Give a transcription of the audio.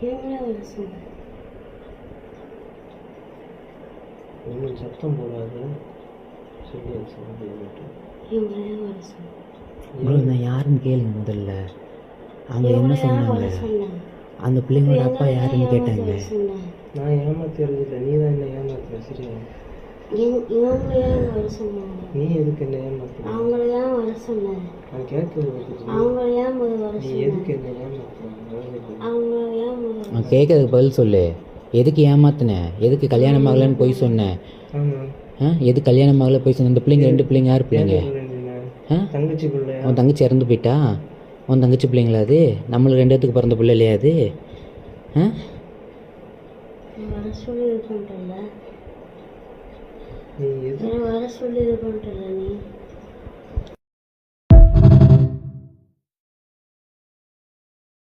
இவங்களே வர சொன்னேன். ஒன்றும் சத்தம் போடாது சொல்லியாச்சு. இவங்களே வர சொன்னேன். நான் யாருன்னு கேளுங்க முதல்ல. அவங்க என்ன சொன்னாங்க? அந்த பிள்ளைங்களோட அப்பா யாருன்னு கேட்டாங்க. நான் ஏமாத்துறது இல்லை, நீ தான் என்ன ஏமாத்துற. சரியா? இவங்களே வர சொன்னாங்க. நீ எதுக்கு என்ன ஏமாத்துற? அவங்கள ஏன் வர சொன்னேன்? நான் கேட்கறது அவங்கள ஏன் முதல் வர நீ சொன்னேன்? எதுக்கு என்ன ஏமாத்துற? அவங்கள ஏன் முதல் நான் கேட்கறதுக்கு பதில் சொல்லு. எதுக்கு ஏமாத்தினேன்? எதுக்கு கல்யாணம் ஆகலைன்னு போய் சொன்னேன்? எது கல்யாணம் ஆகலை போய் சொன்னேன்? இந்த பிள்ளைங்க 2 பிள்ளைங்க யார் பிள்ளைங்க? தங்கச்சி பிள்ளை. உன் தங்கச்சி இறந்து போயிட்டா? உன் தங்கச்சி பிள்ளைங்களா அது? நம்மளுக்கு 2 பேத்துக்கு பிறந்த பிள்ளை இல்லையா அது? வர சொல்லி இது பண்ணுறல. நீ வர சொல்லி இது பண்ணுறல நீ.